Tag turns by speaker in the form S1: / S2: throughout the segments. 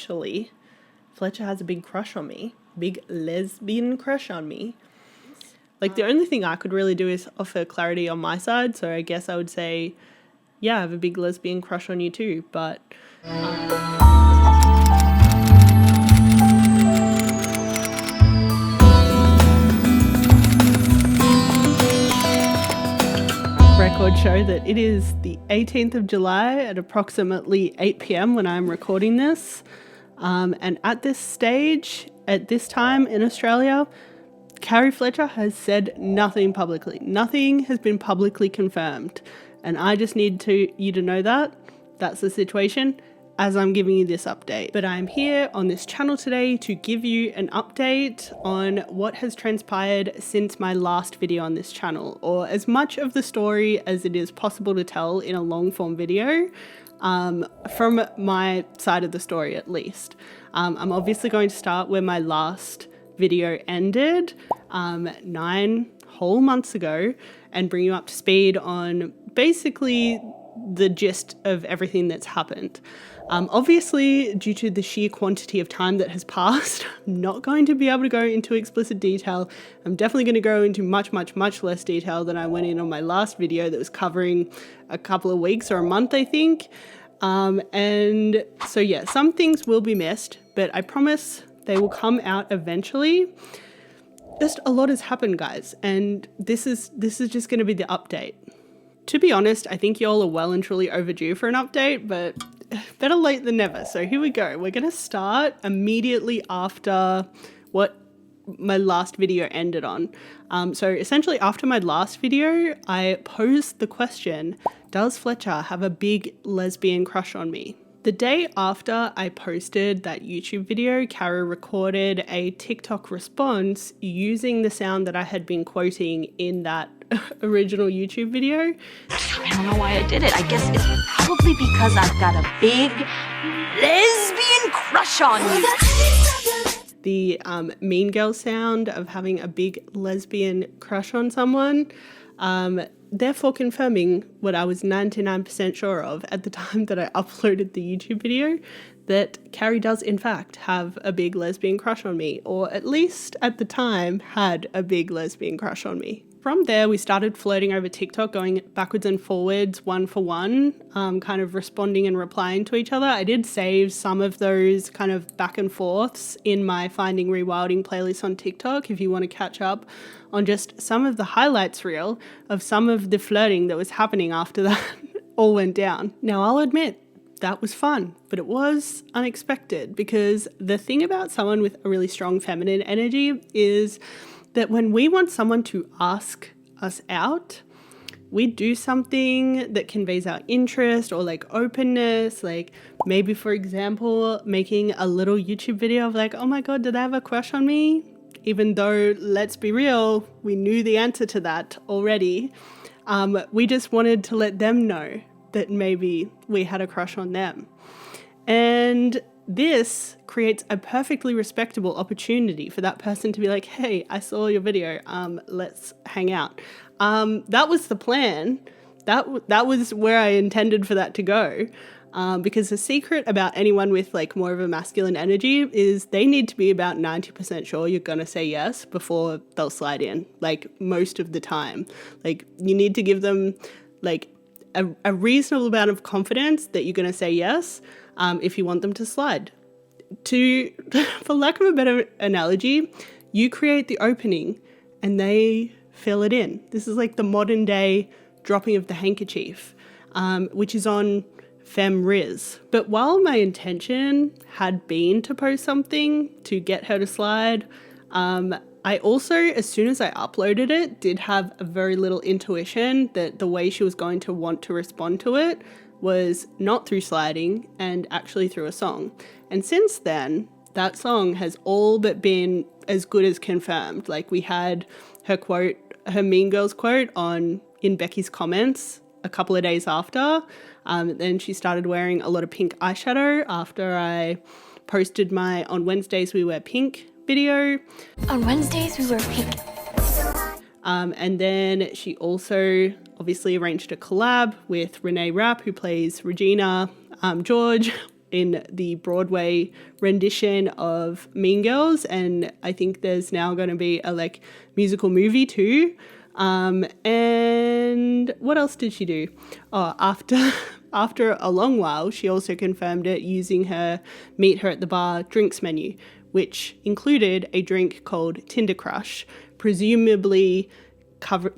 S1: officially, Fletcher has a big crush on me. Big lesbian crush on me. Like, the only thing I could really do is offer clarity on my side. So I guess I would say, yeah, I have a big lesbian crush on you too. But records show that it is the 18th of July at approximately 8 p.m. when I'm recording this. And at this stage, at this time in Australia, Cari Fletcher has said nothing publicly. Nothing has been publicly confirmed. And I just need you to know that. That's the situation as I'm giving you this update. But I'm here on this channel today to give you an update on what has transpired since my last video on this channel, or as much of the story as it is possible to tell in a long form video, from my side of the story at least. I'm obviously going to start where my last video ended 9 whole months ago and bring you up to speed on basically the gist of everything that's happened. Obviously, due to the sheer quantity of time that has passed, I'm not going to be able to go into explicit detail. I'm definitely going to go into much less detail than I went in on my last video that was covering a couple of weeks or a month, I think. And so yeah, some things will be missed, but I promise they will come out eventually. Just a lot has happened, guys, and this is just going to be the update. To be honest, I think y'all are well and truly overdue for an update, but better late than never. So here we go. We're going to start immediately after what my last video ended on. So essentially after my last video, I posed the question, does Fletcher have a big lesbian crush on me? The day after I posted that YouTube video, Cari recorded a TikTok response using the sound that I had been quoting in that original YouTube video.
S2: I don't know why I did it. I guess it's probably because I've got a big lesbian crush on you.
S1: The mean girl sound of having a big lesbian crush on someone, therefore confirming what I was 99% sure of at the time that I uploaded the YouTube video, that Cari does in fact have a big lesbian crush on me, or at least at the time had a big lesbian crush on me. From there, we started flirting over TikTok, going backwards and forwards, one for one, kind of responding and replying to each other. I did save some of those kind of back and forths in my Finding Rewilding playlist on TikTok if you want to catch up on just some of the highlights reel of some of the flirting that was happening after that all went down. Now, I'll admit, that was fun, but it was unexpected, because the thing about someone with a really strong feminine energy is that when we want someone to ask us out, we do something that conveys our interest or like openness, like maybe, for example, making a little YouTube video of like, oh my God, did they have a crush on me? Even though, let's be real, we knew the answer to that already. We just wanted to let them know that maybe we had a crush on them. And this creates a perfectly respectable opportunity for that person to be like, hey, I saw your video, let's hang out. That was the plan. That was where I intended for that to go. Because the secret about anyone with like more of a masculine energy is they need to be about 90% sure you're going to say yes before they'll slide in, like most of the time. Like, you need to give them like a reasonable amount of confidence that you're going to say yes, if you want them to slide. For lack of a better analogy, you create the opening and they fill it in. This is like the modern day dropping of the handkerchief, which is on FemRiz. But while my intention had been to post something to get her to slide, I also, as soon as I uploaded it, did have a very little intuition that the way she was going to want to respond to it was not through sliding and actually through a song. And since then, that song has all but been as good as confirmed. Like, we had her quote, her Mean Girls quote in Becky's comments a couple of days after. Then she started wearing a lot of pink eyeshadow after I posted my On Wednesdays We Wear Pink video.
S2: On Wednesdays we wear pink.
S1: And then she also obviously arranged a collab with Renee Rapp, who plays Regina George, in the Broadway rendition of Mean Girls, and I think there's now going to be a like musical movie too. And what else did she do? Oh, after a long while, she also confirmed it using her Meet Her at the Bar drinks menu, which included a drink called Tinder Crush, presumably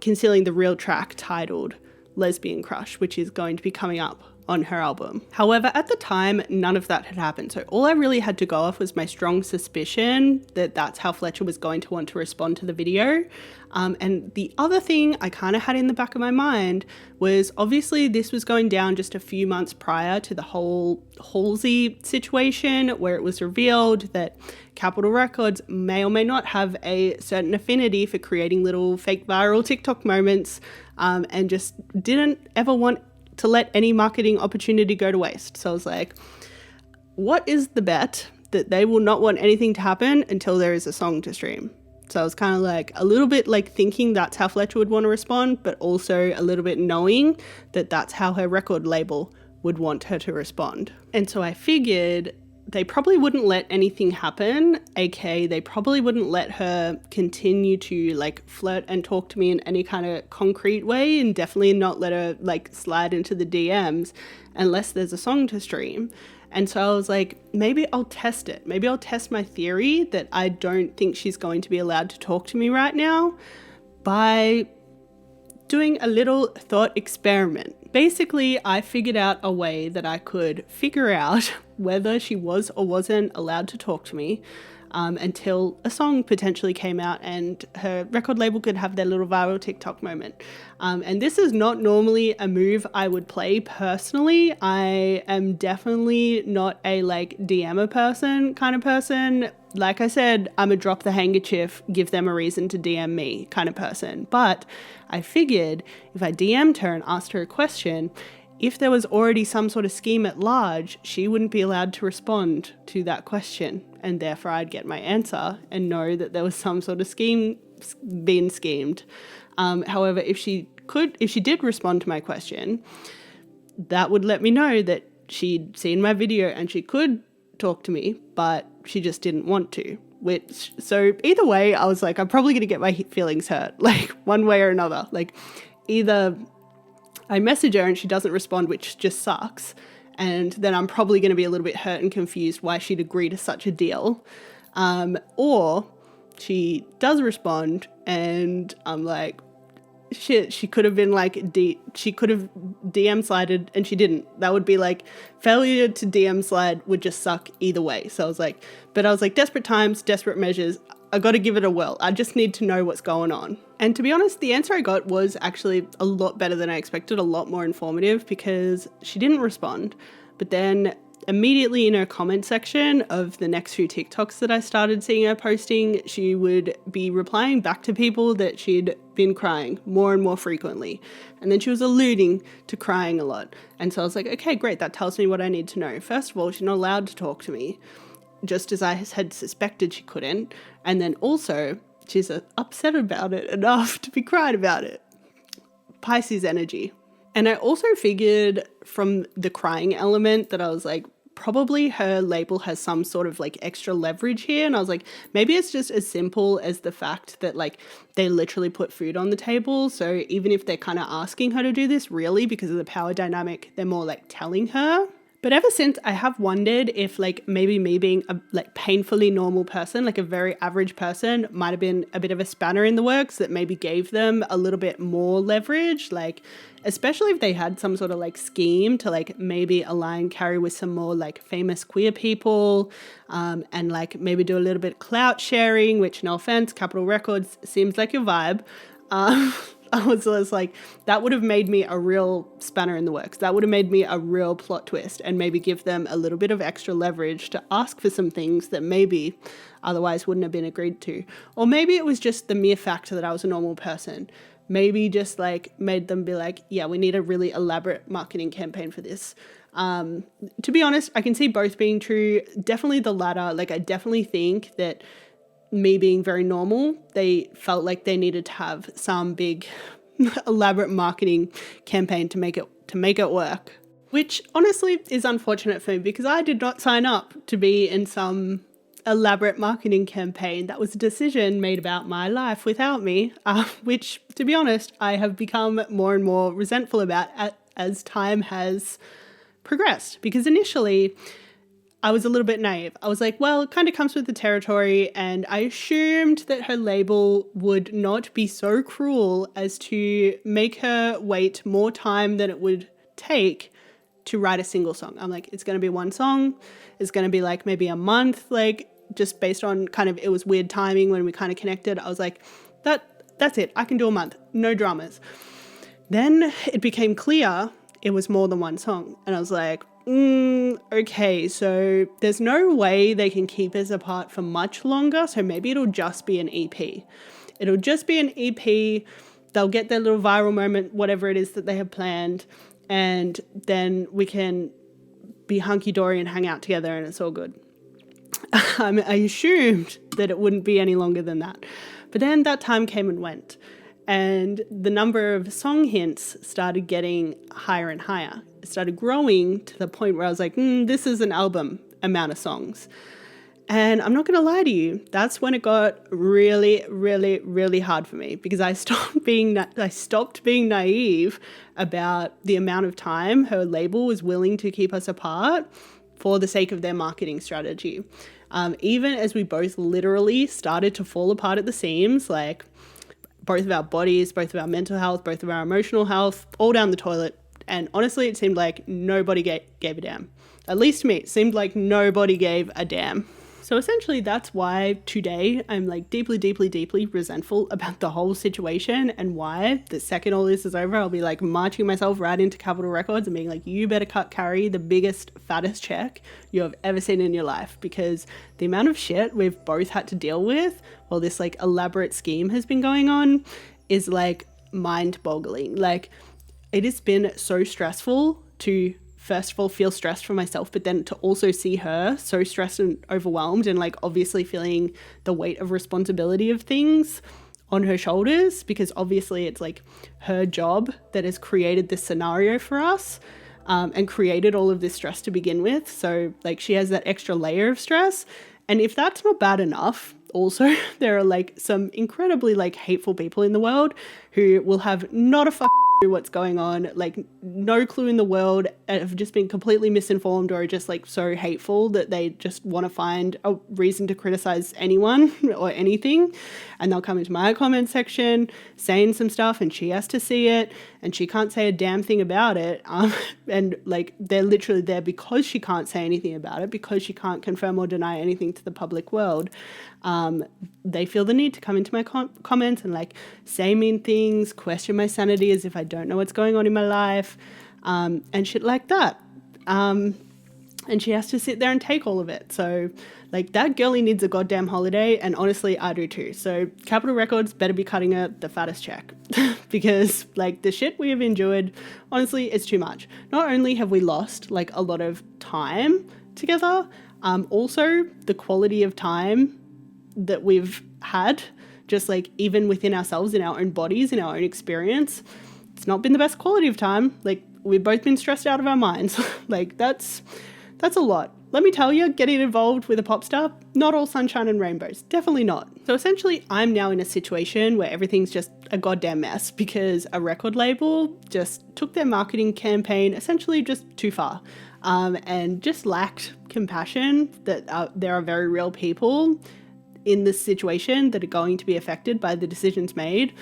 S1: concealing the real track titled Lesbian Crush, which is going to be coming up on her album. However, at the time, none of that had happened. So all I really had to go off was my strong suspicion that that's how Fletcher was going to want to respond to the video. And the other thing I kind of had in the back of my mind was obviously this was going down just a few months prior to the whole Halsey situation, where it was revealed that Capitol Records may or may not have a certain affinity for creating little fake viral TikTok moments, and just didn't ever want to let any marketing opportunity go to waste. So I was like, what is the bet that they will not want anything to happen until there is a song to stream? So I was kind of like a little bit like thinking that's how Fletcher would want to respond, but also a little bit knowing that that's how her record label would want her to respond. And so I figured they probably wouldn't let anything happen, aka they probably wouldn't let her continue to like flirt and talk to me in any kind of concrete way, and definitely not let her like slide into the DMs unless there's a song to stream. And so I was like, maybe I'll test it. Maybe I'll test my theory that I don't think she's going to be allowed to talk to me right now by doing a little thought experiment. Basically, I figured out a way that I could figure out whether she was or wasn't allowed to talk to me until a song potentially came out and her record label could have their little viral TikTok moment. And this is not normally a move I would play personally. I am definitely not a like DMer person kind of person. Like I said, I'm a drop the handkerchief, give them a reason to DM me kind of person. But I figured if I DM'd her and asked her a question, if there was already some sort of scheme at large, she wouldn't be allowed to respond to that question. And therefore I'd get my answer and know that there was some sort of scheme being schemed. However, if she did respond to my question, that would let me know that she'd seen my video and she could talk to me, but she just didn't want to. So either way, I was like, I'm probably going to get my feelings hurt, like one way or another. Like either I message her and she doesn't respond, which just sucks, and then I'm probably going to be a little bit hurt and confused why she'd agree to such a deal. Or she does respond and I'm like, shit, she could have been like, she could have DM slided and she didn't. That would be like, failure to DM slide would just suck either way. So I was like, desperate times, desperate measures. I got to give it a whirl. I just need to know what's going on. And to be honest, the answer I got was actually a lot better than I expected, a lot more informative, because she didn't respond. But then immediately in her comment section of the next few TikToks that I started seeing her posting, she would be replying back to people that she'd been crying more and more frequently. And then she was alluding to crying a lot. And so I was like, okay, great. That tells me what I need to know. First of all, she's not allowed to talk to me, just as I had suspected she couldn't. And then also, she's upset about it enough to be crying about it. Pisces energy. And I also figured from the crying element that I was like, probably her label has some sort of like extra leverage here. And I was like, maybe it's just as simple as the fact that like they literally put food on the table. So even if they're kind of asking her to do this, really, because of the power dynamic, they're more like telling her. But ever since, I have wondered if like maybe me being a like painfully normal person, like a very average person, might have been a bit of a spanner in the works that maybe gave them a little bit more leverage, like especially if they had some sort of like scheme to like maybe align Cari with some more like famous queer people, and like maybe do a little bit of clout sharing, which, no offense, Capitol Records seems like your vibe. I was just like, that would have made me a real spanner in the works. That would have made me a real plot twist and maybe give them a little bit of extra leverage to ask for some things that maybe otherwise wouldn't have been agreed to. Or maybe it was just the mere fact that I was a normal person. Maybe just like made them be like, yeah, we need a really elaborate marketing campaign for this. To be honest, I can see both being true. Definitely the latter. Like I definitely think that me being very normal, they felt like they needed to have some big elaborate marketing campaign to make it work. Which honestly is unfortunate for me because I did not sign up to be in some elaborate marketing campaign. That was a decision made about my life without me, which, to be honest, I have become more and more resentful about as time has progressed. Because initially, I was a little bit naive. I was like, well, it kind of comes with the territory, and I assumed that her label would not be so cruel as to make her wait more time than it would take to write a single song. I'm like, it's going to be one song. It's going to be like maybe a month, like just based on kind of, it was weird timing when we kind of connected. I was like, that's it. I can do a month. No dramas. Then it became clear it was more than one song. And I was like, okay, so there's no way they can keep us apart for much longer. So maybe it'll just be an EP. It'll just be an EP. They'll get their little viral moment, whatever it is that they have planned. And then we can be hunky-dory and hang out together and it's all good. I assumed that it wouldn't be any longer than that. But then that time came and went. And the number of song hints started getting higher and higher. It started growing to the point where I was like, this is an album amount of songs. And I'm not going to lie to you, that's when it got really, really, really hard for me because I stopped being naive about the amount of time her label was willing to keep us apart for the sake of their marketing strategy. Even as we both literally started to fall apart at the seams, like both of our bodies, both of our mental health, both of our emotional health, all down the toilet. And honestly, it seemed like nobody gave a damn. At least to me, it seemed like nobody gave a damn. So essentially that's why today I'm like deeply, deeply, deeply resentful about the whole situation, and why the second all this is over, I'll be like marching myself right into Capitol Records and being like, you better cut Cari the biggest, fattest check you have ever seen in your life, because the amount of shit we've both had to deal with while this like elaborate scheme has been going on is like mind-boggling. Like, it has been so stressful to first of all feel stressed for myself, but then to also see her so stressed and overwhelmed and like obviously feeling the weight of responsibility of things on her shoulders, because obviously it's like her job that has created this scenario for us, and created all of this stress to begin with. So like she has that extra layer of stress. And if that's not bad enough, also there are like some incredibly like hateful people in the world who will have not a what's going on, like no clue in the world, have just been completely misinformed or are just like so hateful that they just want to find a reason to criticize anyone or anything, and they'll come into my comment section saying some stuff and she has to see it and she can't say a damn thing about it, and like they're literally there because she can't say anything about it, because she can't confirm or deny anything to the public world. They feel the need to come into my comments and like say mean things, question my sanity as if I don't know what's going on in my life, and shit like that. And she has to sit there and take all of it. So like that girlie needs a goddamn holiday, and honestly I do too. So Capitol Records better be cutting her the fattest check because like the shit we have endured, honestly, it's too much. Not only have we lost like a lot of time together, also the quality of time that we've had, just like even within ourselves, in our own bodies, in our own experience, it's not been the best quality of time. Like we've both been stressed out of our minds. Like that's a lot. Let me tell you, getting involved with a pop star, not all sunshine and rainbows, definitely not. So essentially I'm now in a situation where everything's just a goddamn mess because a record label just took their marketing campaign essentially just too far, and just lacked compassion that there are very real people in this situation that are going to be affected by the decisions made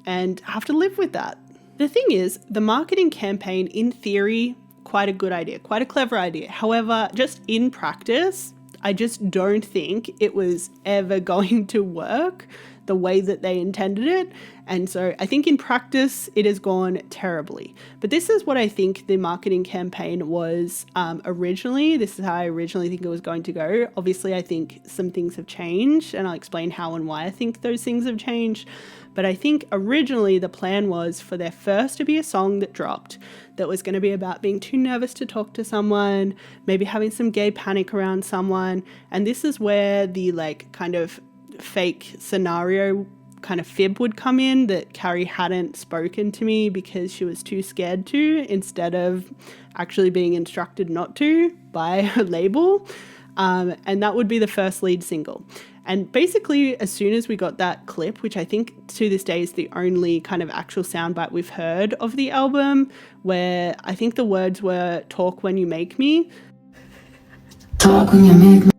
S1: and have to live with that. The thing is, the marketing campaign, in theory, quite a good idea, quite a clever idea. However, just in practice, I just don't think it was ever going to work the way that they intended it. And so I think in practice, it has gone terribly. But this is what I think the marketing campaign was originally. This is how I originally think it was going to go. Obviously, I think some things have changed, and I'll explain how and why I think those things have changed. But I think originally the plan was for there first to be a song that dropped that was going to be about being too nervous to talk to someone, maybe having some gay panic around someone. And this is where the like kind of fake scenario kind of fib would come in, that Cari hadn't spoken to me because she was too scared to, instead of actually being instructed not to by her label. And that would be the first lead single. And basically, as soon as we got that clip, which I think to this day is the only kind of actual soundbite we've heard of the album, where I think the words were "talk when you make me." Talk when you make me.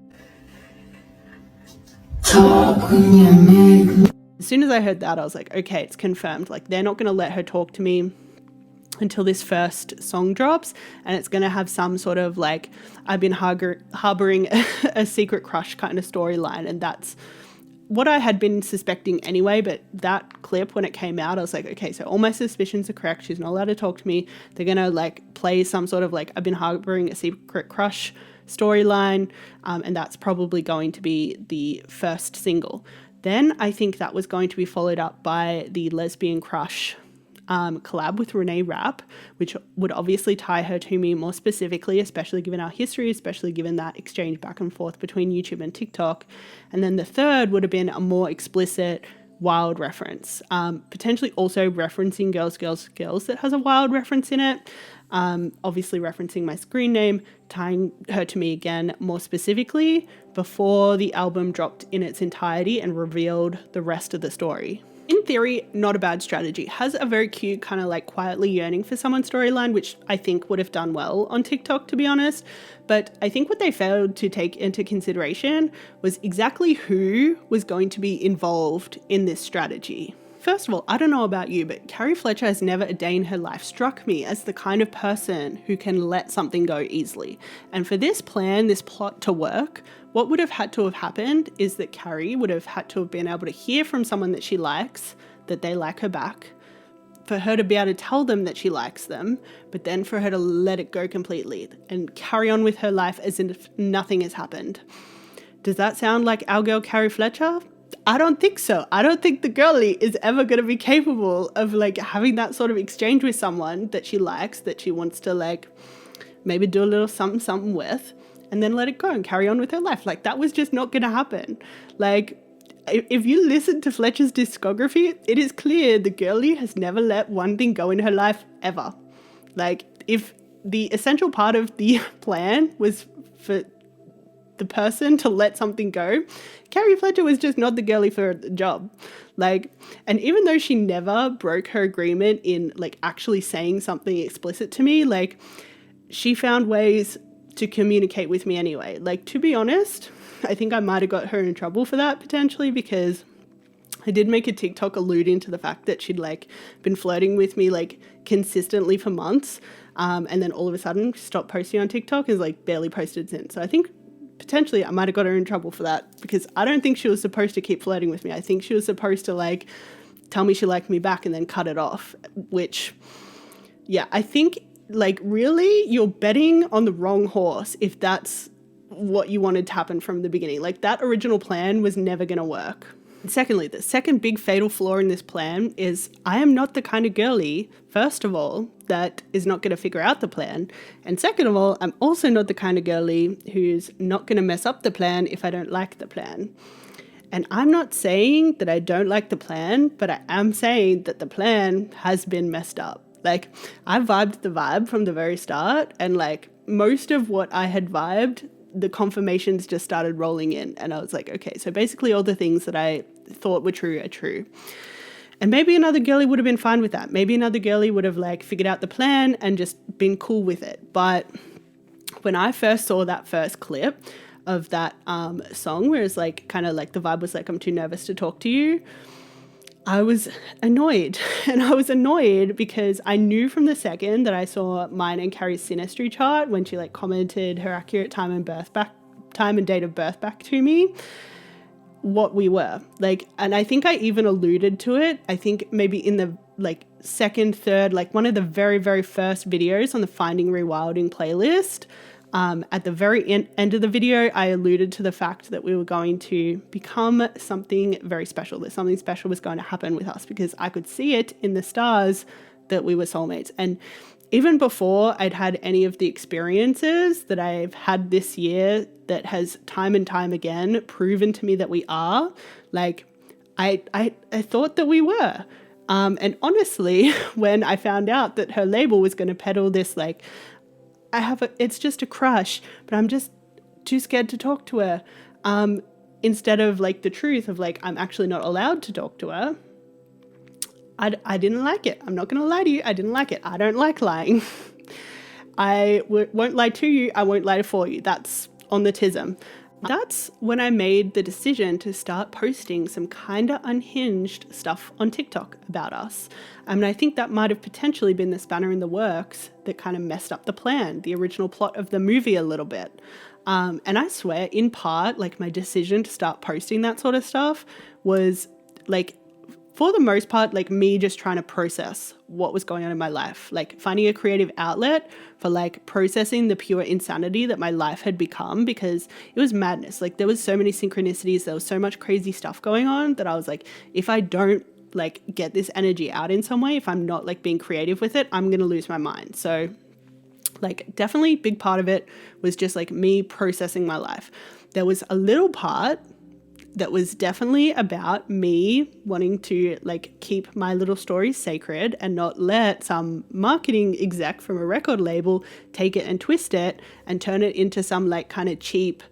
S1: Talk when you make me. As soon as I heard that, I was like, okay, it's confirmed. Like, they're not going to let her talk to me until this first song drops, and it's going to have some sort of like, I've been harboring a secret crush kind of storyline, and that's what I had been suspecting anyway. But that clip, when it came out, I was like, okay, so all my suspicions are correct. She's not allowed to talk to me. They're going to like play some sort of like, I've been harboring a secret crush storyline, and that's probably going to be the first single. Then I think that was going to be followed up by the Lesbian Crush collab with Renee Rapp, which would obviously tie her to me more specifically, especially given our history, especially given that exchange back and forth between YouTube and TikTok. And then the third would have been a more explicit Wild reference, potentially also referencing Girls, Girls, Girls that has a Wild reference in it, obviously referencing my screen name, tying her to me again more specifically before the album dropped in its entirety and revealed the rest of the story. In theory, not a bad strategy. Has a very cute kind of like quietly yearning for someone storyline, which I think would have done well on TikTok, to be honest. But I think what they failed to take into consideration was exactly who was going to be involved in this strategy. First of all, I don't know about you, but Cari Fletcher has never a day in her life struck me as the kind of person who can let something go easily. And for this plan, this plot to work, what would have had to have happened is that Cari would have had to have been able to hear from someone that she likes, that they like her back, for her to be able to tell them that she likes them, but then for her to let it go completely and carry on with her life as if nothing has happened. Does that sound like our girl Cari Fletcher? I don't think so. I don't think the girlie is ever going to be capable of like having that sort of exchange with someone that she likes, that she wants to like maybe do a little something with, and then let it go and carry on with her life. Like, that was just not going to happen. Like, if you listen to Fletcher's discography, it is clear the girlie has never let one thing go in her life ever. Like, if the essential part of the plan was for the person to let something go, Cari Fletcher was just not the girlie for the job. Like, and even though she never broke her agreement in like actually saying something explicit to me, like, she found ways to communicate with me anyway. Like, to be honest, I think I might have got her in trouble for that potentially, because I did make a TikTok alluding to the fact that she'd like been flirting with me like consistently for months, and then all of a sudden stopped posting on TikTok, is like barely posted since. So I think potentially I might have got her in trouble for that, because I don't think she was supposed to keep flirting with me. I think she was supposed to like tell me she liked me back and then cut it off, which, yeah, I think like really you're betting on the wrong horse if that's what you wanted to happen from the beginning. Like, that original plan was never going to work. And secondly, the second big fatal flaw in this plan is I am not the kind of girlie, first of all, that is not going to figure out the plan. And second of all, I'm also not the kind of girlie who's not going to mess up the plan if I don't like the plan. And I'm not saying that I don't like the plan, but I am saying that the plan has been messed up. Like, I vibed the vibe from the very start, and like most of what I had vibed, the confirmations just started rolling in, and I was like, okay, so basically all the things that I thought were true are true. And maybe another girlie would have been fine with that. Maybe another girlie would have like figured out the plan and just been cool with it. But when I first saw that first clip of that song, where it's like kind of like the vibe was like, I'm too nervous to talk to you, I was annoyed. And I was annoyed because I knew from the second that I saw mine and Cari's Sinistry chart, when she like commented her accurate time and date of birth back to me, what we were like. And I think I even alluded to it, I think maybe in the like second, third, like one of the very, very first videos on the Finding Rewilding playlist. At the very end of the video, I alluded to the fact that we were going to become something very special, that something special was going to happen with us, because I could see it in the stars that we were soulmates. And even before I'd had any of the experiences that I've had this year that has time and time again proven to me that we are, like, I thought that we were. And honestly, when I found out that her label was going to peddle this, like, it's just a crush, but I'm just too scared to talk to her. Instead of like the truth of like, I'm actually not allowed to talk to her. I didn't like it. I'm not going to lie to you. I didn't like it. I don't like lying. I won't lie to you. I won't lie for you. That's on the tism. That's when I made the decision to start posting some kind of unhinged stuff on TikTok about us. And I think that might have potentially been the spanner in the works that kind of messed up the plan, the original plot of the movie a little bit. And I swear, in part, like my decision to start posting that sort of stuff was like, for the most part, like me just trying to process what was going on in my life, like finding a creative outlet for like processing the pure insanity that my life had become, because it was madness. Like there was so many synchronicities, there was so much crazy stuff going on that I was like, if I don't like get this energy out in some way, if I'm not like being creative with it, I'm going to lose my mind. So like definitely big part of it was just like me processing my life. There was a little part that was definitely about me wanting to like keep my little stories sacred and not let some marketing exec from a record label take it and twist it and turn it into some like kind of cheap,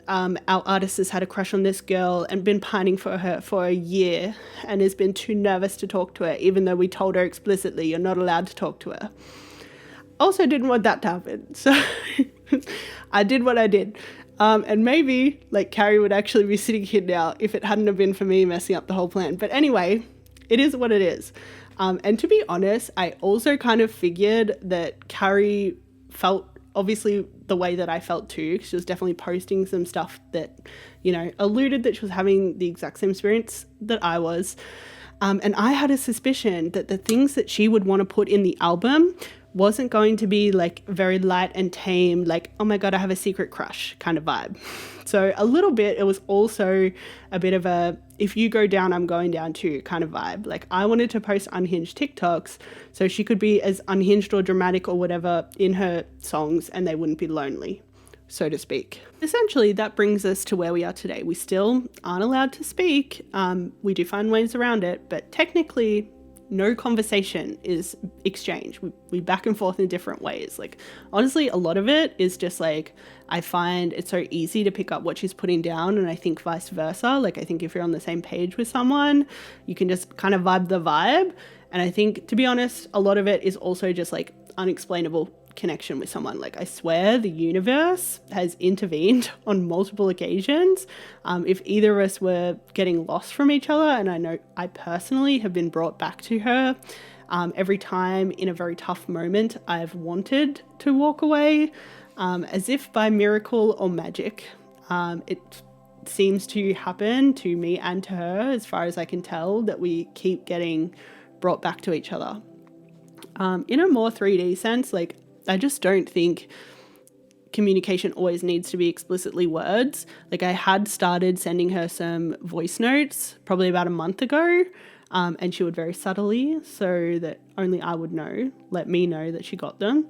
S1: our artist has had a crush on this girl and been pining for her for a year and has been too nervous to talk to her, even though we told her explicitly you're not allowed to talk to her. Also didn't want that to happen. So I did what I did. And maybe like Cari would actually be sitting here now if it hadn't have been for me messing up the whole plan. But anyway, it is what it is. And to be honest, I also kind of figured that Cari felt obviously the way that I felt too. She was definitely posting some stuff that, you know, alluded that she was having the exact same experience that I was. And I had a suspicion that the things that she would want to put in the album wasn't going to be like very light and tame, like, oh my God, I have a secret crush kind of vibe. So a little bit, it was also a bit of a, if you go down, I'm going down too kind of vibe. Like I wanted to post unhinged TikToks so she could be as unhinged or dramatic or whatever in her songs and they wouldn't be lonely, so to speak. Essentially, that brings us to where we are today. We still aren't allowed to speak. We do find ways around it, but technically no conversation is exchanged. We back and forth in different ways. Like, honestly, a lot of it is just like, I find it's so easy to pick up what she's putting down, and I think vice versa. Like, I think if you're on the same page with someone, you can just kind of vibe the vibe. And I think, to be honest, a lot of it is also just like unexplainable connection with someone. Like I swear the universe has intervened on multiple occasions. If either of us were getting lost from each other, and I know I personally have been brought back to her every time in a very tough moment I've wanted to walk away, as if by miracle or magic. It seems to happen to me and to her, as far as I can tell, that we keep getting brought back to each other. In a more 3D sense, like I just don't think communication always needs to be explicitly words. Like I had started sending her some voice notes probably about a month ago, and she would very subtly, so that only I would know, let me know that she got them,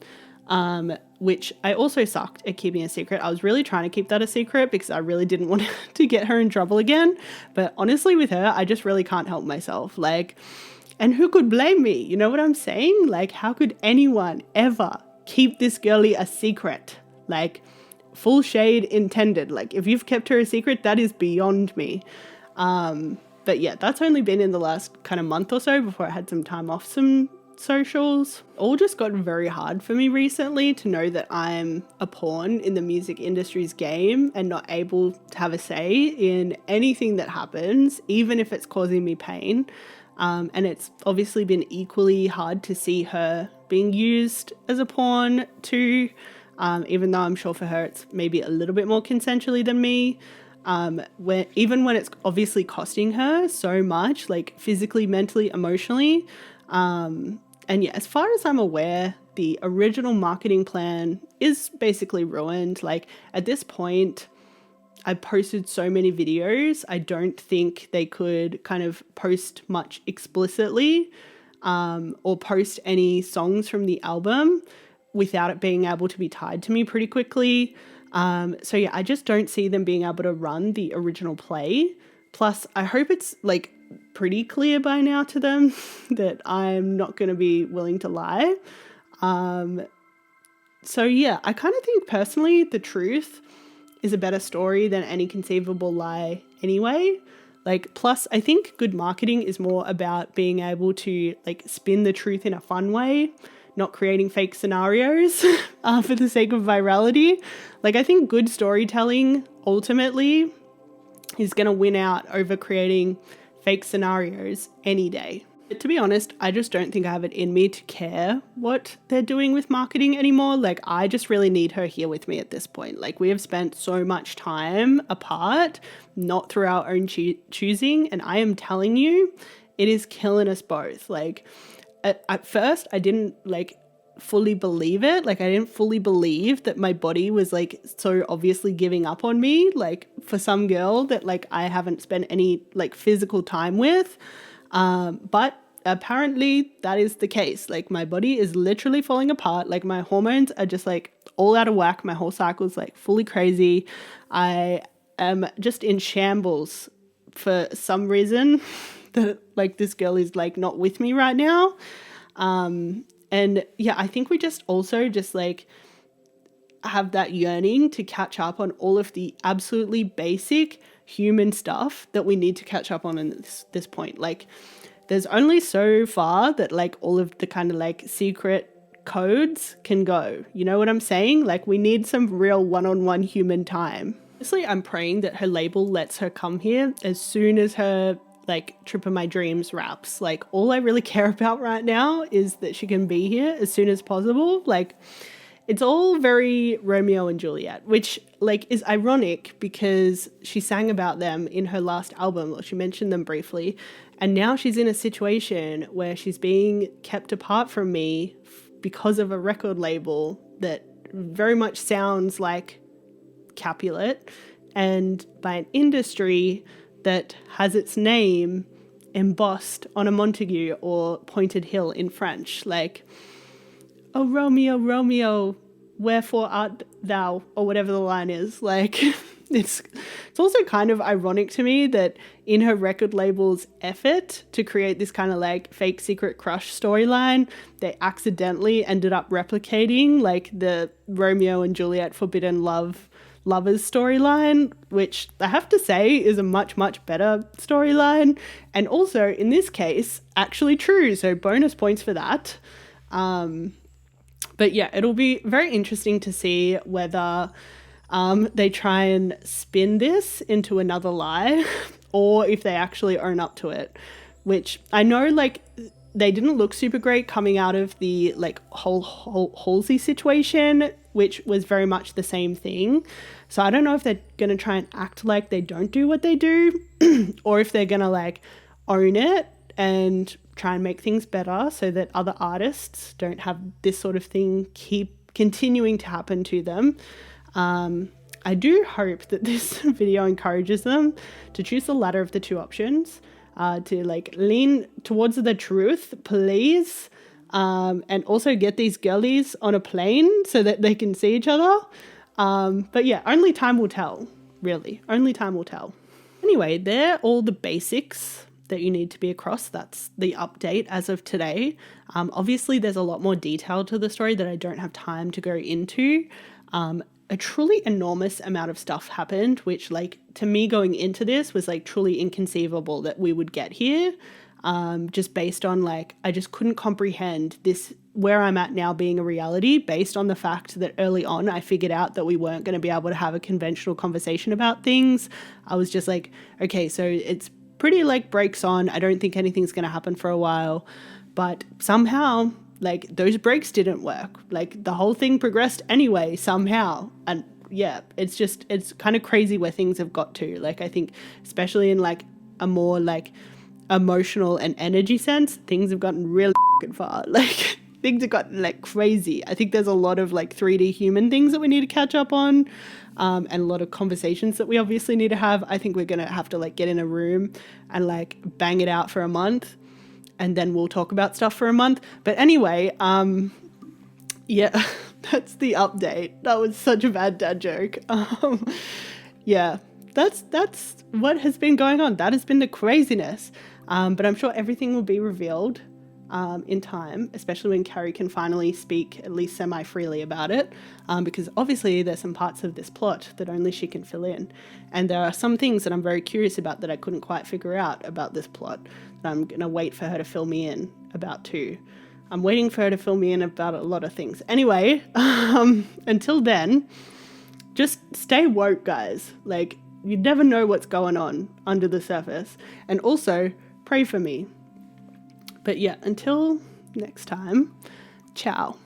S1: which I also sucked at keeping a secret. I was really trying to keep that a secret because I really didn't want to get her in trouble again. But honestly with her, I just really can't help myself. Like, and who could blame me? You know what I'm saying? Like, how could anyone ever keep this girlie a secret? Like, full shade intended. Like, if you've kept her a secret, that is beyond me. But yeah, that's only been in the last kind of month or so before I had some time off some socials. All just got very hard for me recently to know that I'm a pawn in the music industry's game and not able to have a say in anything that happens, even if it's causing me pain. And it's obviously been equally hard to see her being used as a pawn too, even though I'm sure for her it's maybe a little bit more consensually than me. Even when it's obviously costing her so much, like physically, mentally, emotionally. And yeah, as far as I'm aware, the original marketing plan is basically ruined. Like at this point, I posted so many videos, I don't think they could kind of post much explicitly, or post any songs from the album without it being able to be tied to me pretty quickly. So yeah, I just don't see them being able to run the original play Plus, I hope it's like pretty clear by now to them that I'm not going to be willing to lie. So yeah, I kind of think personally the truth is a better story than any conceivable lie anyway. Like, plus I think good marketing is more about being able to like spin the truth in a fun way, not creating fake scenarios for the sake of virality. Like, I think good storytelling ultimately is going to win out over creating fake scenarios any day. But to be honest, I just don't think I have it in me to care what they're doing with marketing anymore. Like, I just really need her here with me at this point. Like, we have spent so much time apart, not through our own choosing. And I am telling you, it is killing us both. Like, at first, I didn't like fully believe it. Like, I didn't fully believe that my body was like so obviously giving up on me, like for some girl that like I haven't spent any like physical time with. But apparently that is the case. Like, my body is literally falling apart. Like, my hormones are just like all out of whack. My whole cycle is like fully crazy. I am just in shambles for some reason that like this girl is like not with me right now. And yeah, I think we just also just like have that yearning to catch up on all of the absolutely basic human stuff that we need to catch up on in this point. Like, there's only so far that like all of the kind of like secret codes can go. You know what I'm saying? Like, we need some real one-on-one human time. Honestly, I'm praying that her label lets her come here as soon as her like Trip of My Dreams wraps. Like, all I really care about right now is that she can be here as soon as possible. Like, it's all very Romeo and Juliet, which like is ironic because she sang about them in her last album, or she mentioned them briefly. And now she's in a situation where she's being kept apart from me because of a record label that very much sounds like Capulet, and by an industry that has its name embossed on a Montague or pointed hill in French. Like, oh, Romeo, Romeo, wherefore art thou? Or whatever the line is. Like, it's also kind of ironic to me that in her record label's effort to create this kind of like fake secret crush storyline, they accidentally ended up replicating like the Romeo and Juliet forbidden lovers storyline, which I have to say is a much, much better storyline. And also, in this case, actually true. So bonus points for that. But yeah, it'll be very interesting to see whether they try and spin this into another lie or if they actually own up to it, which I know like they didn't look super great coming out of the like whole Halsey situation, which was very much the same thing. So I don't know if they're going to try and act like they don't do what they do or if they're going to like own it and try and make things better so that other artists don't have this sort of thing keep continuing to happen to them. I do hope that this video encourages them to choose the latter of the two options, to like lean towards the truth, please, and also get these girlies on a plane so that they can see each other. But yeah, only time will tell, really. Only time will tell. Anyway, they're all the basics that you need to be across. That's the update as of today. Obviously, there's a lot more detail to the story that I don't have time to go into. A truly enormous amount of stuff happened, which like to me going into this was like truly inconceivable that we would get here. Just based on like, I just couldn't comprehend this, where I'm at now being a reality based on the fact that early on I figured out that we weren't going to be able to have a conventional conversation about things. I was just like, okay, so it's pretty like breaks on. I don't think anything's going to happen for a while, but somehow like those breaks didn't work. Like the whole thing progressed anyway, somehow. And yeah, it's kind of crazy where things have got to. Like, I think especially in like a more like emotional and energy sense, things have gotten really far. Like things have gotten like crazy. I think there's a lot of like 3D human things that we need to catch up on, and a lot of conversations that we obviously need to have. I think we're going to have to like get in a room and like bang it out for a month, and then we'll talk about stuff for a month. But anyway, yeah, that's the update. That was such a bad dad joke. Yeah, that's what has been going on. That has been the craziness. But I'm sure everything will be revealed in time, especially when Cari can finally speak at least semi-freely about it, because obviously there's some parts of this plot that only she can fill in. And there are some things that I'm very curious about that I couldn't quite figure out about this plot that I'm going to wait for her to fill me in about too. I'm waiting for her to fill me in about a lot of things. Anyway, until then, just stay woke, guys. Like, you never know what's going on under the surface. And also, pray for me. But yeah, until next time, ciao.